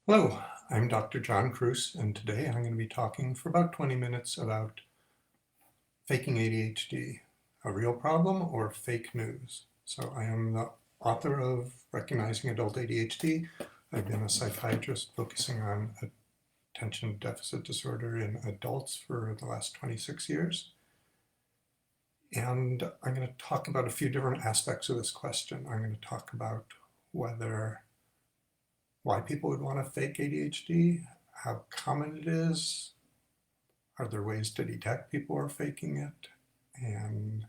Hello, I'm Dr. John Cruz, and today I'm going to be talking for about 20 minutes about faking ADHD, a real problem or fake news. So I am the author of Recognizing Adult ADHD. I've been a psychiatrist focusing on attention deficit disorder in adults for the last 26 years. And I'm going to talk about a few different aspects of this question. I'm going to talk about why people would want to fake ADHD, how common it is, are there ways to detect people are faking it? And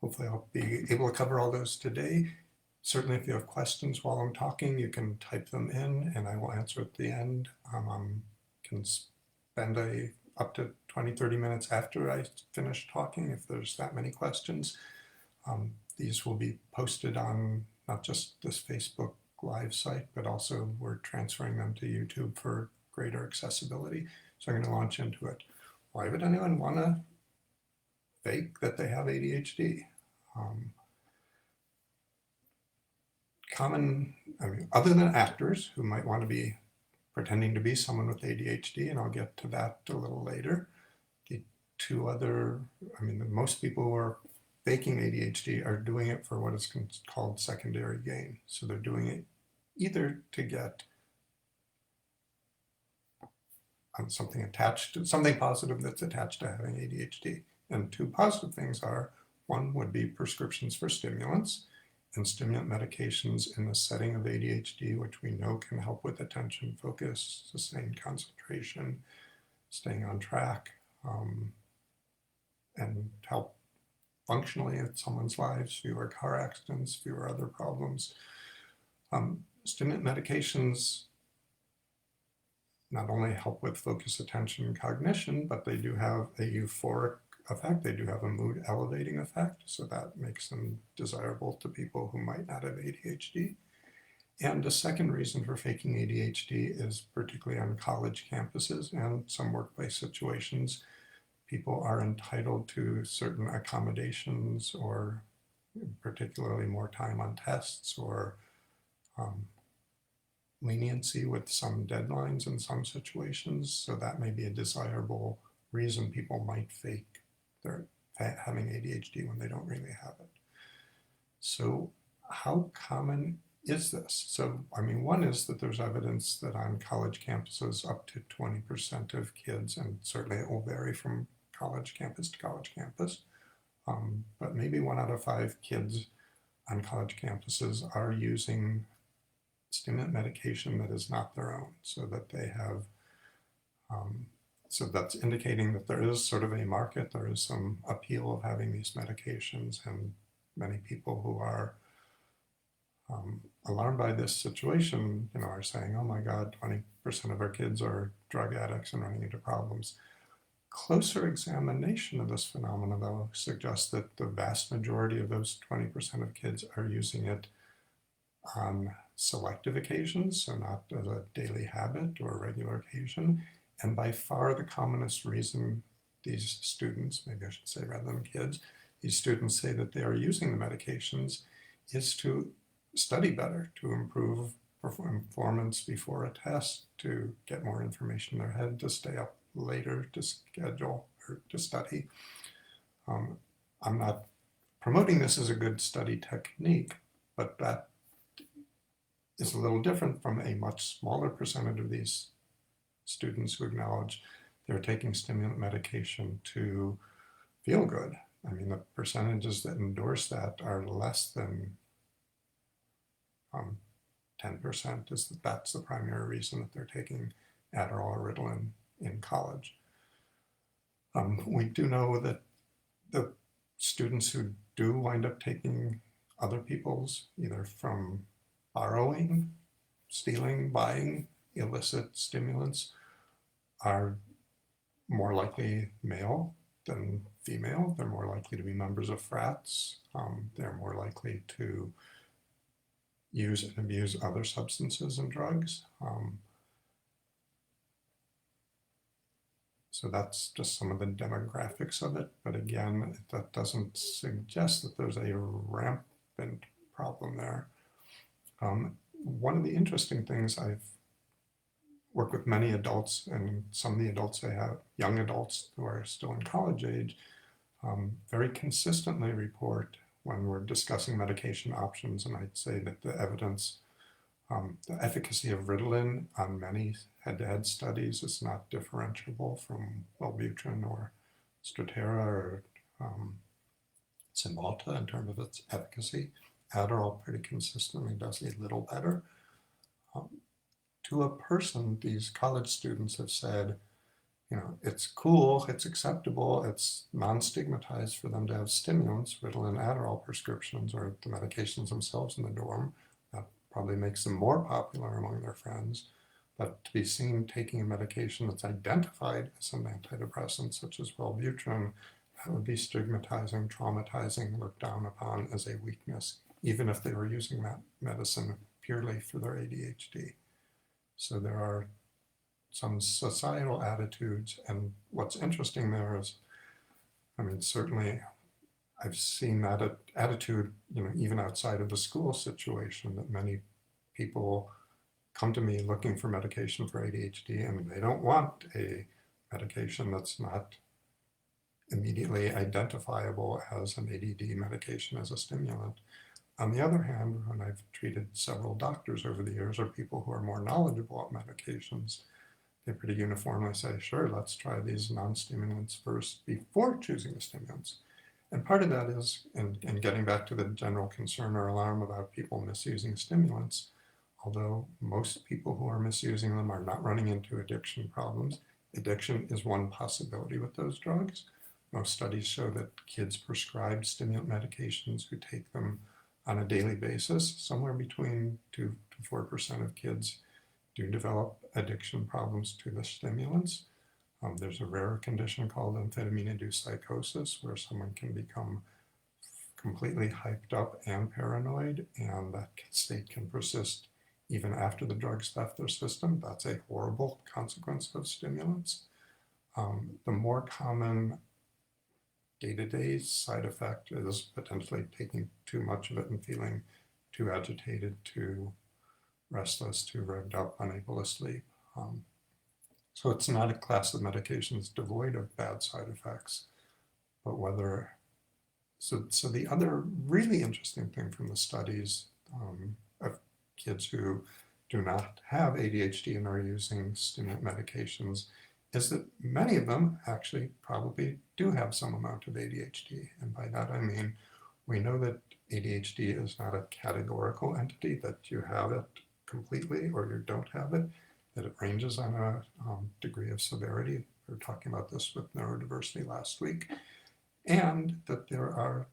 hopefully I'll be able to cover all those today. Certainly if you have questions while I'm talking, you can type them in and I will answer at the end. Can spend up to 20-30 minutes after I finish talking if there's that many questions. These will be posted on not just this Facebook Live site, but also we're transferring them to YouTube for greater accessibility. So I'm going to launch into it. Why would anyone want to fake that they have ADHD? Um, other than actors who might want to be pretending to be someone with ADHD, and I'll get to that a little later. The two other, most people who are faking ADHD are doing it for what is called secondary gain. So they're doing it either to get something positive that's attached to having ADHD. And two positive things are, one would be prescriptions for stimulants and stimulant medications in the setting of ADHD, which we know can help with attention, focus, sustained concentration, staying on track, and help functionally in someone's lives, fewer car accidents, fewer other problems. Stimulant medications not only help with focus, attention, and cognition, but they do have a euphoric effect. They do have a mood elevating effect, so that makes them desirable to people who might not have ADHD. And the second reason for faking ADHD is particularly on college campuses and some workplace situations. People are entitled to certain accommodations or particularly more time on tests or leniency with some deadlines in some situations. So that may be a desirable reason people might fake their having ADHD when they don't really have it. So how common is this? So, one is that there's evidence that on college campuses, up to 20% of kids, and certainly it will vary from college campus to college campus, but maybe 1 out of 5 kids on college campuses are using stimulant medication that is not their own, so that they have, so that's indicating that there is sort of a market, there is some appeal of having these medications, and many people who are alarmed by this situation, are saying, oh my God, 20% of our kids are drug addicts and running into problems. Closer examination of this phenomenon, though, suggests that the vast majority of those 20% of kids are using it on selective occasions, so not as a daily habit or a regular occasion. And by far the commonest reason these students, maybe I should say rather than kids, these students say that they are using the medications is to study better, to improve performance before a test, to get more information in their head, to stay up later, to schedule or to study. I'm not promoting this as a good study technique, but that is a little different from a much smaller percentage of these students who acknowledge they're taking stimulant medication to feel good. The percentages that endorse that are less than 10%. That's the primary reason that they're taking Adderall or Ritalin in college. We do know that the students who do wind up taking other people's, either from borrowing, stealing, buying illicit stimulants, are more likely male than female. They're more likely to be members of frats. They're more likely to use and abuse other substances and drugs. So that's just some of the demographics of it. But again, that doesn't suggest that there's a rampant problem there. One of the interesting things I've work with many adults, and some of the adults I have, young adults who are still in college age, very consistently report when we're discussing medication options, and I'd say that the evidence, the efficacy of Ritalin on many head-to-head studies is not differentiable from Wellbutrin or Strattera or Cymbalta in terms of its efficacy. Adderall pretty consistently does a little better. To a person, these college students have said, it's cool, it's acceptable, it's non-stigmatized for them to have stimulants, Ritalin, Adderall prescriptions, or the medications themselves in the dorm. That probably makes them more popular among their friends. But to be seen taking a medication that's identified as an antidepressant, such as Wellbutrin, that would be stigmatizing, traumatizing, looked down upon as a weakness, even if they were using that medicine purely for their ADHD. So there are some societal attitudes, and what's interesting there is, certainly I've seen that attitude, even outside of the school situation, that many people come to me looking for medication for ADHD, and they don't want a medication that's not immediately identifiable as an ADD medication, as a stimulant. On the other hand, when I've treated several doctors over the years, or people who are more knowledgeable about medications, they pretty uniformly say, sure, let's try these non-stimulants first before choosing the stimulants. And part of that is, and getting back to the general concern or alarm about people misusing stimulants, although most people who are misusing them are not running into addiction problems, addiction is one possibility with those drugs. Most studies show that kids prescribed stimulant medications who take them on a daily basis, somewhere between 2 to 4% of kids do develop addiction problems to the stimulants. There's a rare condition called amphetamine-induced psychosis, where someone can become completely hyped up and paranoid, and that state can persist even after the drugs left their system. That's a horrible consequence of stimulants. The more common day-to-day side effect is potentially taking too much of it and feeling too agitated, too restless, too revved up, unable to sleep. So it's not a class of medications devoid of bad side effects, but whether, so the other really interesting thing from the studies of kids who do not have ADHD and are using stimulant medications is that many of them actually probably do have some amount of ADHD. And by that I mean, we know that ADHD is not a categorical entity, that you have it completely or you don't have it, that it ranges on a degree of severity. We were talking about this with neurodiversity last week. And that there are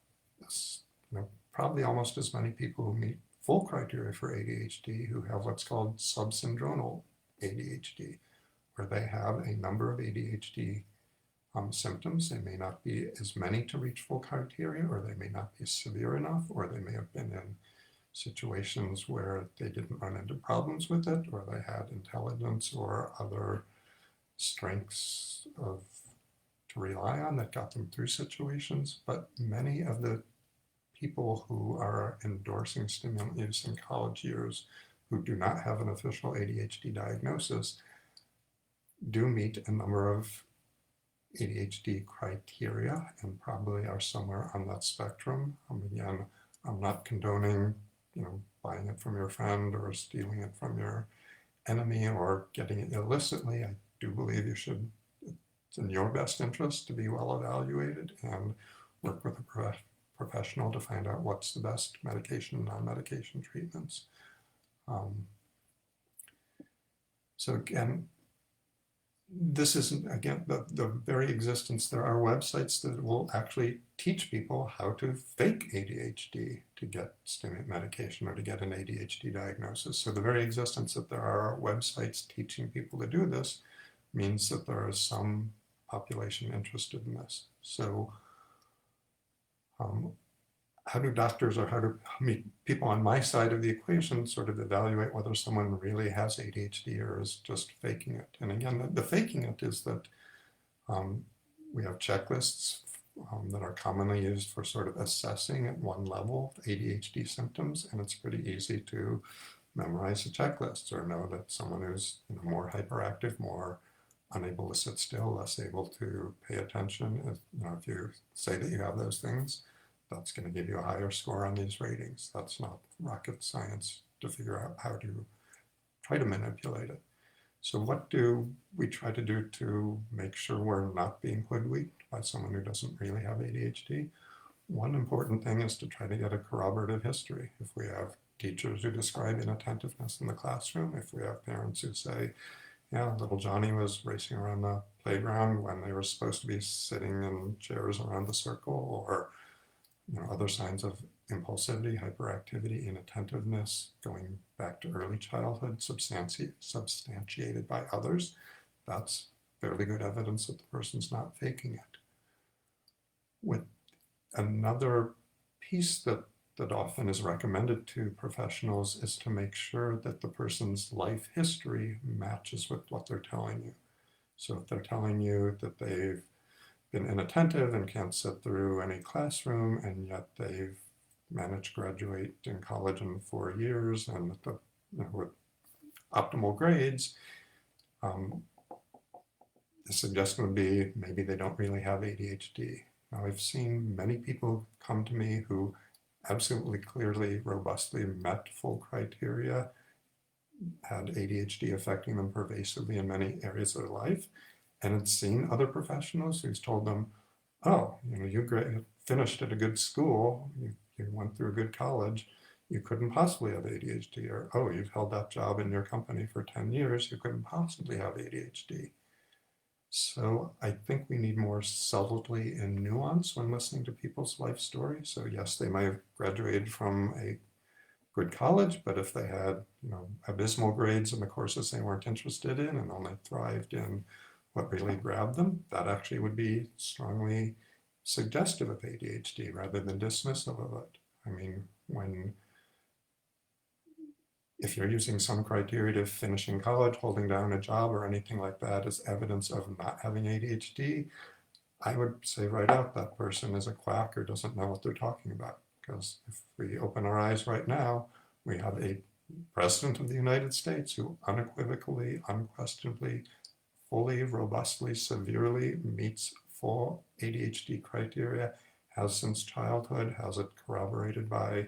probably almost as many people who meet full criteria for ADHD who have what's called subsyndromal ADHD, where they have a number of ADHD symptoms. They may not be as many to reach full criteria, or they may not be severe enough, or they may have been in situations where they didn't run into problems with it, or they had intelligence or other strengths to rely on that got them through situations. But many of the people who are endorsing stimulant use in college years who do not have an official ADHD diagnosis do meet a number of ADHD criteria and probably are somewhere on that spectrum. Again, I'm not condoning, buying it from your friend or stealing it from your enemy or getting it illicitly. I do believe it's in your best interest to be well evaluated and work with a professional to find out what's the best medication and non-medication treatments. So again, this isn't, again, the very existence, there are websites that will actually teach people how to fake ADHD to get stimulant medication or to get an ADHD diagnosis. So the very existence that there are websites teaching people to do this means that there is some population interested in this. So how do doctors or how do people on my side of the equation sort of evaluate whether someone really has ADHD or is just faking it? And again, the faking it is that we have checklists that are commonly used for sort of assessing at one level ADHD symptoms, and it's pretty easy to memorize the checklists or know that someone who's more hyperactive, more unable to sit still, less able to pay attention. If you say that you have those things, that's going to give you a higher score on these ratings. That's not rocket science to figure out how to try to manipulate it. So what do we try to do to make sure we're not being hoodwinked by someone who doesn't really have ADHD? One important thing is to try to get a corroborative history. If we have teachers who describe inattentiveness in the classroom, if we have parents who say, yeah, little Johnny was racing around the playground when they were supposed to be sitting in chairs around the circle, or other signs of impulsivity, hyperactivity, inattentiveness, going back to early childhood, substantiated by others, that's fairly good evidence that the person's not faking it. With another piece that often is recommended to professionals is to make sure that the person's life history matches with what they're telling you. So if they're telling you that they've been inattentive and can't sit through any classroom, and yet they've managed to graduate in college in 4 years and with optimal grades, the suggestion would be maybe they don't really have ADHD. Now, I've seen many people come to me who absolutely clearly, robustly met full criteria, had ADHD affecting them pervasively in many areas of their life, and had seen other professionals who's told them, oh, you finished at a good school, you went through a good college, you couldn't possibly have ADHD, or, oh, you've held that job in your company for 10 years, you couldn't possibly have ADHD. So I think we need more subtlety and nuance when listening to people's life stories. So yes, they might have graduated from a good college, but if they had abysmal grades in the courses they weren't interested in and only thrived in what really grabbed them, that actually would be strongly suggestive of ADHD rather than dismissive of it. I mean, if you're using some criteria to finishing college, holding down a job, or anything like that as evidence of not having ADHD, I would say right out that person is a quack or doesn't know what they're talking about. Because if we open our eyes right now, we have a president of the United States who unequivocally, unquestionably, fully, robustly, severely meets full ADHD criteria, has since childhood, has it corroborated by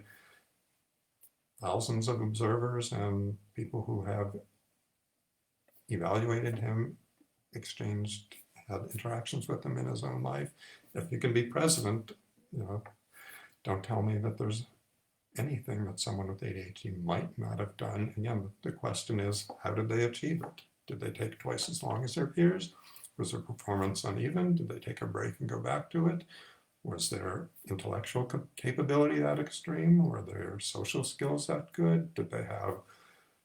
thousands of observers and people who have evaluated him, had interactions with him in his own life. If you can be president, don't tell me that there's anything that someone with ADHD might not have done. Again, the question is, how did they achieve it? Did they take twice as long as their peers? Was their performance uneven? Did they take a break and go back to it? Was their intellectual capability that extreme? Were their social skills that good? Did they have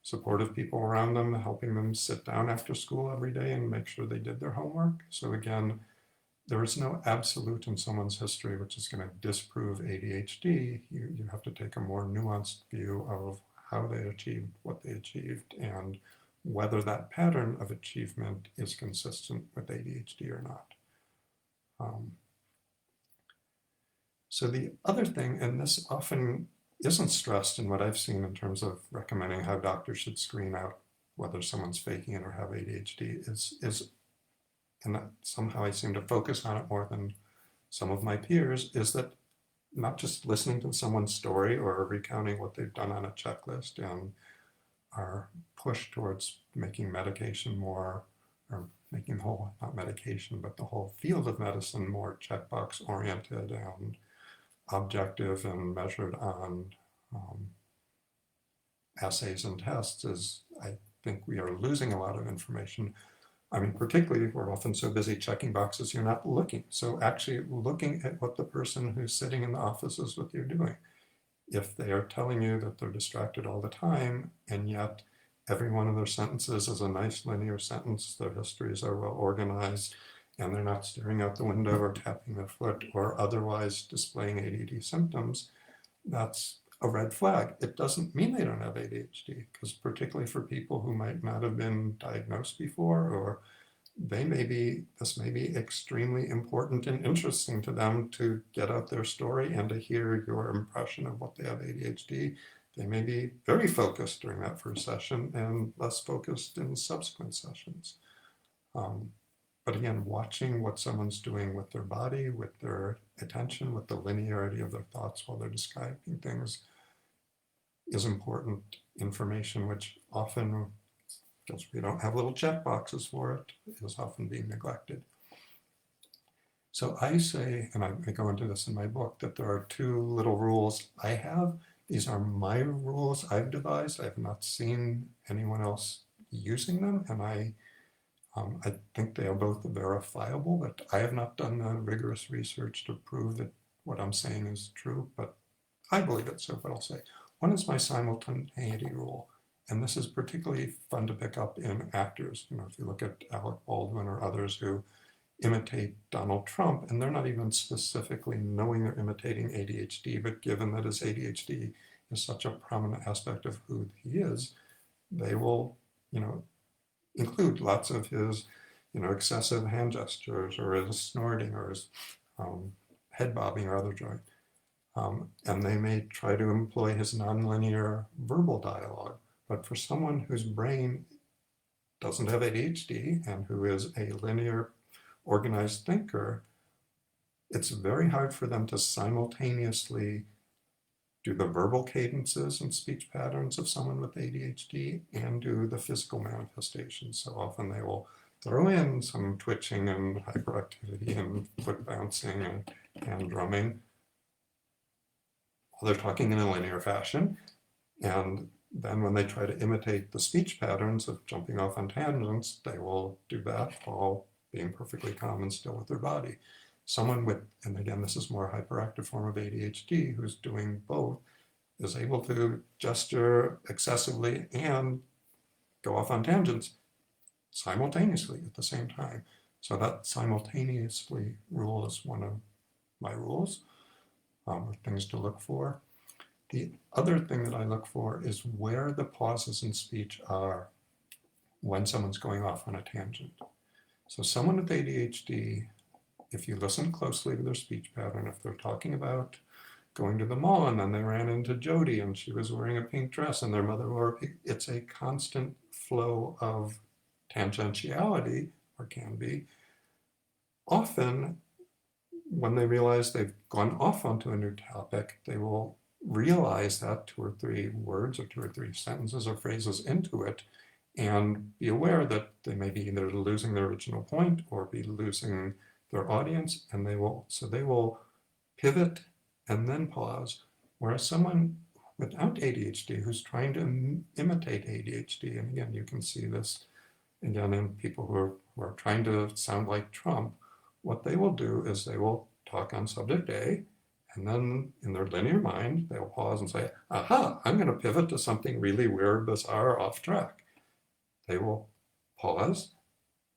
supportive people around them helping them sit down after school every day and make sure they did their homework? So again, there is no absolute in someone's history which is going to disprove ADHD. You have to take a more nuanced view of how they achieved what they achieved and whether that pattern of achievement is consistent with ADHD or not. So the other thing, and this often isn't stressed in what I've seen in terms of recommending how doctors should screen out whether someone's faking it or have ADHD, is and that somehow I seem to focus on it more than some of my peers, is that not just listening to someone's story or recounting what they've done on a checklist and our push towards making medication more, or making the whole, not medication, but the whole field of medicine more checkbox oriented and objective and measured on assays and tests, is I think we are losing a lot of information. I mean, particularly, we're often so busy checking boxes, you're not looking. So actually looking at what the person who's sitting in the office is with you doing. If they are telling you that they're distracted all the time, and yet every one of their sentences is a nice linear sentence, their histories are well organized, and they're not staring out the window or tapping their foot or otherwise displaying ADD symptoms, that's a red flag. It doesn't mean they don't have ADHD, because particularly for people who might not have been diagnosed before, or this may be extremely important and interesting to them to get out their story and to hear your impression of what they have ADHD, They may be very focused during that first session and less focused in subsequent sessions. But again, watching what someone's doing with their body, with their attention, with the linearity of their thoughts while they're describing things is important information, which often, because we don't have little check boxes for it, is often being neglected. So I say, and I go into this in my book, that there are two little rules I have. These are my rules I've devised. I have not seen anyone else using them, and I think they are both verifiable, but I have not done the rigorous research to prove that what I'm saying is true, but I believe it, so what I'll say. One is my simultaneity rule, and this is particularly fun to pick up in actors. You know, if you look at Alec Baldwin or others who imitate Donald Trump, and they're not even specifically knowing they're imitating ADHD, but given that his ADHD is such a prominent aspect of who he is, they will, you know, include lots of his, you know, excessive hand gestures or his snorting or his head bobbing or other joy. And they may try to employ his nonlinear verbal dialogue. But for someone whose brain doesn't have ADHD and who is a linear organized thinker, it's very hard for them to simultaneously do the verbal cadences and speech patterns of someone with ADHD and do the physical manifestations. So often they will throw in some twitching and hyperactivity and foot bouncing and hand drumming while they're talking in a linear fashion. And then when they try to imitate the speech patterns of jumping off on tangents, they will do that while being perfectly calm and still with their body. Someone with, and again, this is more hyperactive form of ADHD, who's doing both, is able to gesture excessively and go off on tangents simultaneously at the same time. So that simultaneously rule is one of my rules, things to look for. The other thing that I look for is where the pauses in speech are when someone's going off on a tangent. So someone with ADHD, if you listen closely to their speech pattern, if they're talking about going to the mall and then they ran into Jody and she was wearing a pink dress and their mother wore a pink, it's a constant flow of tangentiality, or can be. Often, when they realize they've gone off onto a new topic, they will realize that 2 or 3 words or 2 or 3 sentences or phrases into it and be aware that they may be either losing their original point or be losing their audience, and they will pivot and then pause. Whereas someone without ADHD who's trying to imitate ADHD, and again, you can see this again in people who are trying to sound like Trump, what they will do is they will talk on subject A, and then in their linear mind, they'll pause and say, aha, I'm going to pivot to something really weird, bizarre, off track. They will pause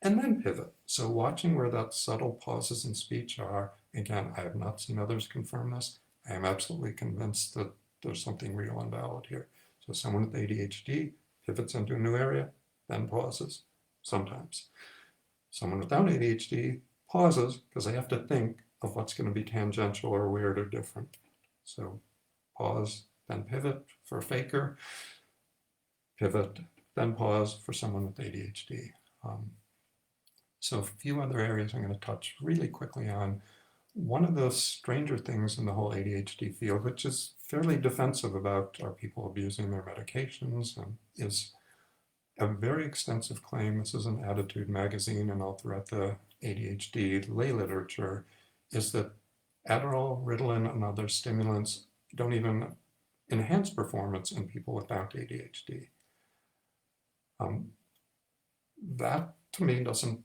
and then pivot. So watching where that subtle pauses in speech are, again, I have not seen others confirm this. I am absolutely convinced that there's something real and valid here. So someone with ADHD pivots into a new area, then pauses, sometimes. Someone without ADHD pauses because they have to think of what's going to be tangential or weird or different. So pause, then pivot for a faker, pivot, then pause for someone with ADHD. So a few other areas I'm going to touch really quickly on. One of the stranger things in the whole ADHD field, which is fairly defensive about are people abusing their medications, is a very extensive claim. This is in Attitude magazine and all throughout the ADHD lay literature, is that Adderall, Ritalin, and other stimulants don't even enhance performance in people without ADHD. That to me doesn't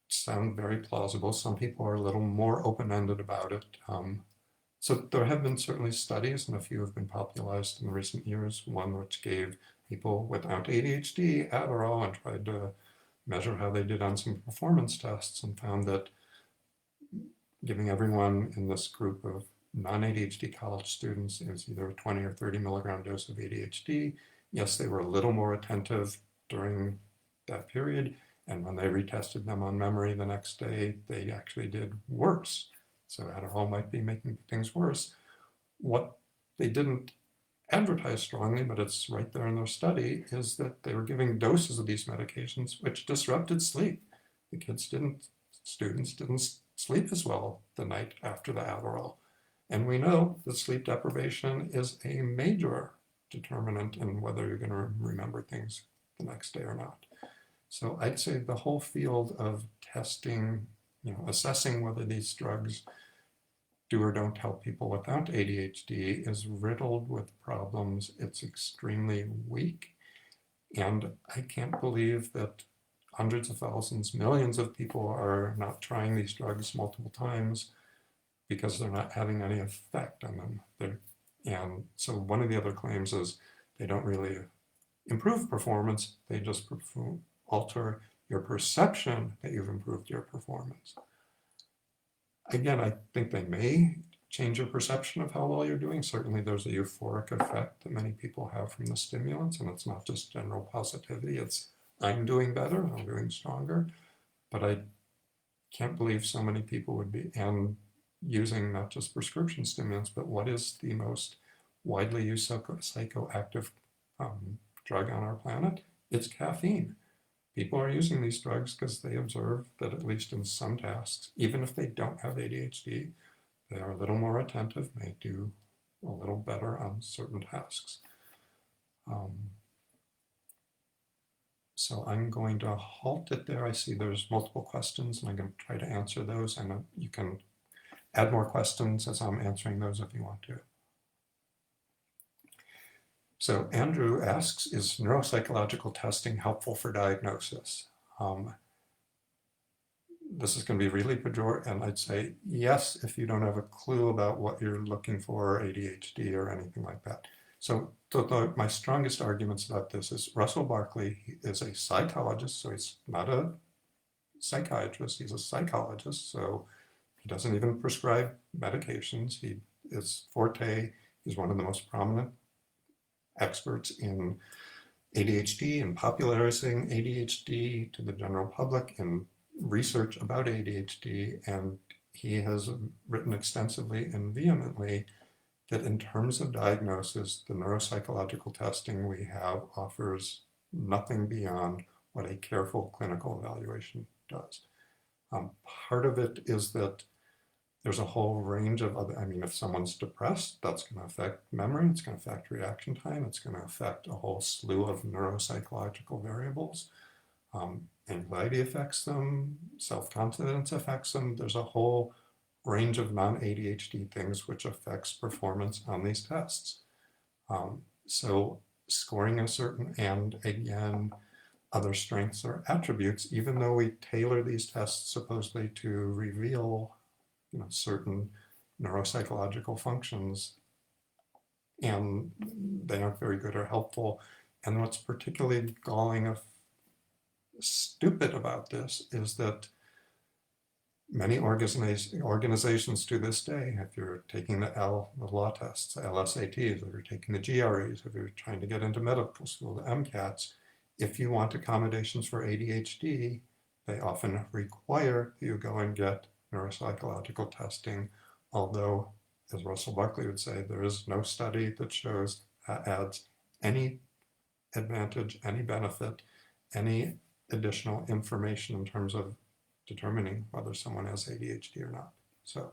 sound very plausible. Some people are a little more open-ended about it. So there have been certainly studies, and a few have been popularized in recent years, one which gave people without ADHD Adderall and tried to measure how they did on some performance tests and found that giving everyone in this group of non-ADHD college students is either a 20 or 30 milligram dose of ADHD. Yes, they were a little more attentive during that period, and when they retested them on memory the next day, they actually did worse. So Adderall might be making things worse. What they didn't advertised strongly, but it's right there in their study, is that they were giving doses of these medications which disrupted sleep. The students didn't sleep as well the night after the Adderall. And we know that sleep deprivation is a major determinant in whether you're going to remember things the next day or not. So I'd say the whole field of testing, assessing whether these drugs do or don't help people without ADHD is riddled with problems. It's extremely weak. And I can't believe that hundreds of thousands, millions of people are not trying these drugs multiple times because they're not having any effect on them. And so one of the other claims is they don't really improve performance, they just alter your perception that you've improved your performance. Again, I think they may change your perception of how well you're doing. Certainly there's a euphoric effect that many people have from the stimulants, and it's not just general positivity, it's I'm doing better, I'm doing stronger. But I can't believe so many people would be, and using not just prescription stimulants, but what is the most widely used psychoactive drug on our planet? It's caffeine. People are using these drugs because they observe that at least in some tasks, even if they don't have ADHD, they are a little more attentive, may do a little better on certain tasks. So I'm going to halt it there. I see there's multiple questions and I'm going to try to answer those, and you can add more questions as I'm answering those if you want to. So Andrew asks, is neuropsychological testing helpful for diagnosis? This is going to be really pejorative, and I'd say yes if you don't have a clue about what you're looking for, ADHD or anything like that. So my strongest arguments about this is Russell Barkley is a psychologist, so he's not a psychiatrist, he's a psychologist, so he doesn't even prescribe medications. His forte, he's one of the most prominent experts in ADHD and popularizing ADHD to the general public and research about ADHD, and he has written extensively and vehemently that in terms of diagnosis, the neuropsychological testing we have offers nothing beyond what a careful clinical evaluation does. Part of it is that there's a whole range of other, if someone's depressed, that's going to affect memory, it's going to affect reaction time, it's going to affect a whole slew of neuropsychological variables. Anxiety affects them, self-confidence affects them. There's a whole range of non-ADHD things which affects performance on these tests. So scoring a certain, and again, other strengths or attributes, even though we tailor these tests supposedly to reveal certain neuropsychological functions, and they aren't very good or helpful. And what's particularly galling of stupid about this is that many organizations to this day, if you're taking the law tests, the LSATs, if you're taking the GREs, if you're trying to get into medical school, the MCATs, if you want accommodations for ADHD, they often require you go and get neuropsychological testing, although, as Russell Barkley would say, there is no study that shows that adds any advantage, any benefit, any additional information in terms of determining whether someone has ADHD or not. So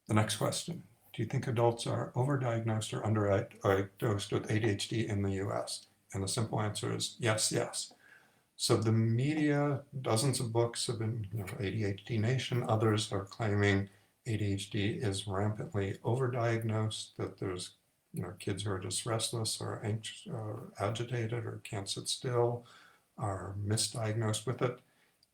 the next question, do you think adults are overdiagnosed or underdiagnosed with ADHD in the US? And the simple answer is yes, yes. So the media, dozens of books have been, ADHD Nation, others are claiming ADHD is rampantly overdiagnosed, that there's, kids who are just restless or anxious or agitated or can't sit still are misdiagnosed with it.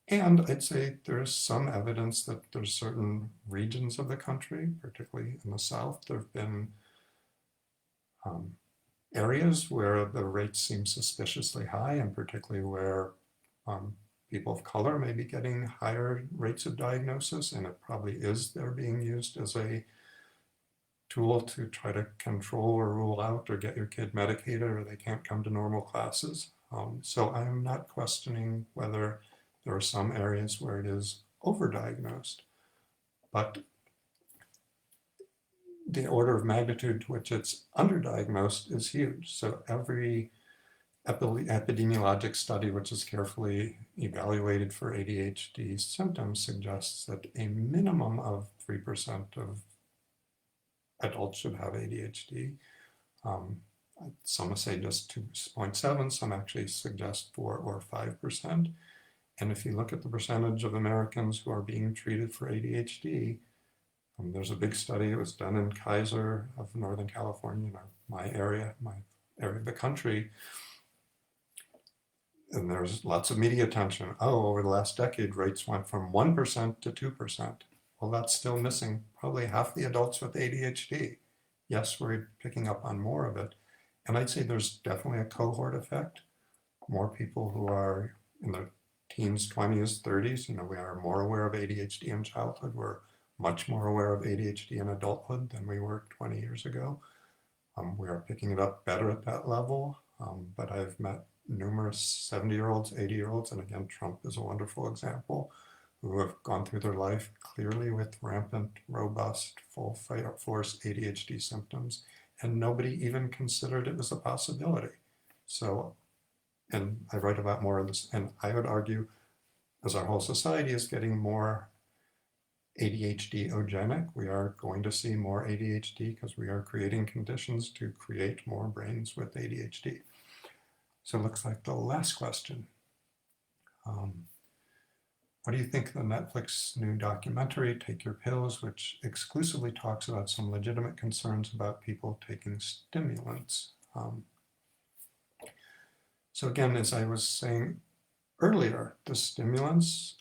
And I'd say there's some evidence that there's certain regions of the country, particularly in the South, there have been areas where the rates seem suspiciously high, and particularly where people of color may be getting higher rates of diagnosis, and it probably is they're being used as a tool to try to control or rule out or get your kid medicated or they can't come to normal classes. So I'm not questioning whether there are some areas where it is overdiagnosed, but the order of magnitude to which it's underdiagnosed is huge. So every epidemiologic study which is carefully evaluated for ADHD symptoms suggests that a minimum of 3% of adults should have ADHD. Some say just 2.7, some actually suggest 4 or 5%. And if you look at the percentage of Americans who are being treated for ADHD, there's a big study. It was done in Kaiser of Northern California, my area of the country. And there's lots of media attention. Oh, over the last decade, rates went from 1% to 2%. Well, that's still missing probably half the adults with ADHD. Yes, we're picking up on more of it. And I'd say there's definitely a cohort effect. More people who are in their teens, 20s, 30s, we are more aware of ADHD in childhood. We're much more aware of ADHD in adulthood than we were 20 years ago. We are picking it up better at that level, but I've met numerous 70-year-olds, 80-year-olds, and again, Trump is a wonderful example, who have gone through their life clearly with rampant, robust, full force ADHD symptoms, and nobody even considered it was a possibility. So, and I write about more of this, and I would argue, as our whole society is getting more ADHD-ogenic, we are going to see more ADHD because we are creating conditions to create more brains with ADHD. So it looks like the last question. What do you think of the Netflix new documentary, Take Your Pills, which exclusively talks about some legitimate concerns about people taking stimulants? So again, as I was saying earlier, the stimulants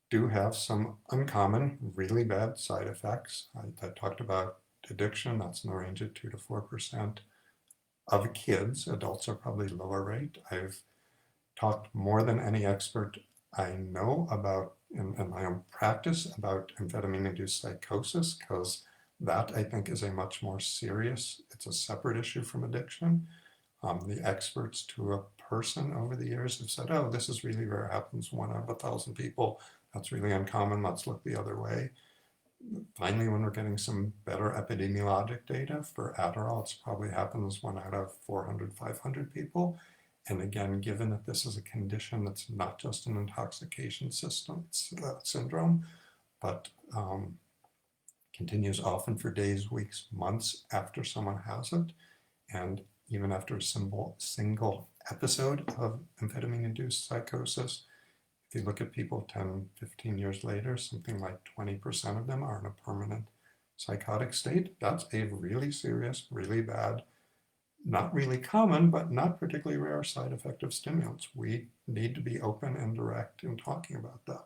do have some uncommon, really bad side effects. I talked about addiction, that's in the range of 2 to 4% of kids. Adults are probably lower rate. I've talked more than any expert I know about in my own practice about amphetamine-induced psychosis, because that I think is a much more serious, it's a separate issue from addiction. The experts to a person over the years have said, oh, this is really rare, happens 1 out of 1,000 people. That's really uncommon, let's look the other way. Finally, when we're getting some better epidemiologic data for Adderall, it probably happens 1 out of 400, 500 people. And again, given that this is a condition that's not just an intoxication syndrome, but continues often for days, weeks, months after someone has it, and even after a single episode of amphetamine-induced psychosis, if you look at people 10, 15 years later, something like 20% of them are in a permanent psychotic state. That's a really serious, really bad, not really common, but not particularly rare side effect of stimulants. We need to be open and direct in talking about that.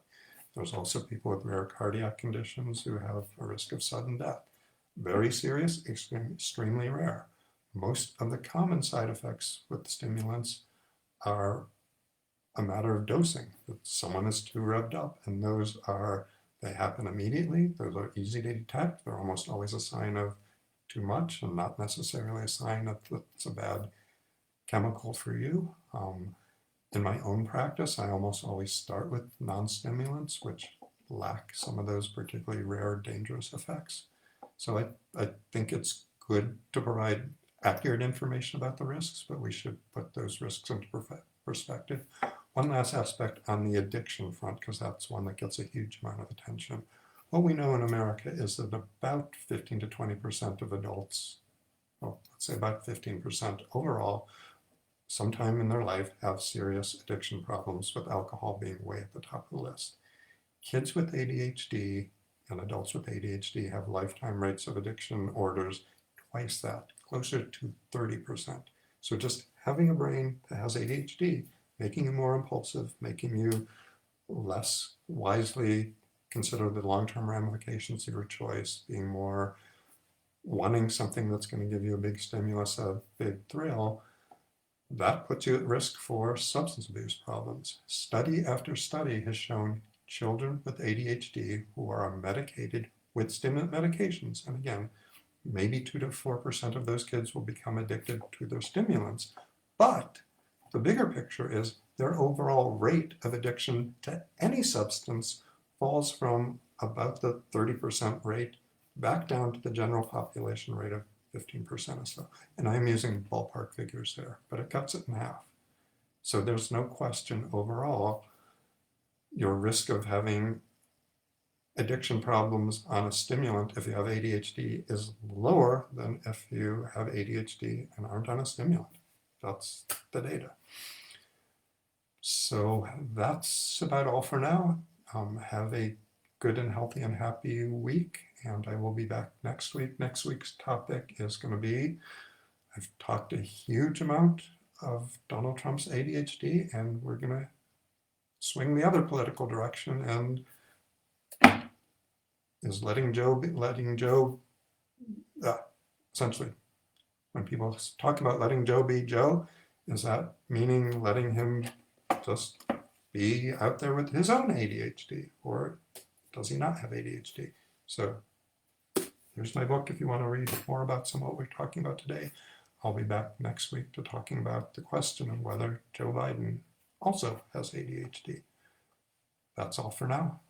There's also people with rare cardiac conditions who have a risk of sudden death. Very serious, extremely rare. Most of the common side effects with stimulants are a matter of dosing, that someone is too revved up, and they happen immediately. Those are easy to detect. They're almost always a sign of too much and not necessarily a sign that it's a bad chemical for you. In my own practice, I almost always start with non-stimulants, which lack some of those particularly rare, dangerous effects. So I think it's good to provide accurate information about the risks, but we should put those risks into perspective. One last aspect on the addiction front, because that's one that gets a huge amount of attention. What we know in America is that about 15 to 20% of adults, well, let's say about 15% overall, sometime in their life have serious addiction problems, with alcohol being way at the top of the list. Kids with ADHD and adults with ADHD have lifetime rates of addiction orders twice that, closer to 30%. So just having a brain that has ADHD, making you more impulsive, making you less wisely consider the long-term ramifications of your choice, being more wanting something that's going to give you a big stimulus, a big thrill, that puts you at risk for substance abuse problems. Study after study has shown children with ADHD who are medicated with stimulant medications, and again, maybe 2 to 4% of those kids will become addicted to their stimulants, but the bigger picture is their overall rate of addiction to any substance falls from about the 30% rate back down to the general population rate of 15% or so. And I'm using ballpark figures there, but it cuts it in half. So there's no question overall, your risk of having addiction problems on a stimulant if you have ADHD is lower than if you have ADHD and aren't on a stimulant. That's the data. So that's about all for now. Have a good and healthy and happy week, and I will be back next week. Next week's topic is going to be, I've talked a huge amount of Donald Trump's ADHD, and we're going to swing the other political direction, and is letting Joe, essentially, when people talk about letting Joe be Joe, is that meaning letting him just be out there with his own ADHD, or does he not have ADHD? So here's my book if you want to read more about some of what we're talking about today. I'll be back next week to talking about the question of whether Joe Biden also has ADHD. That's all for now.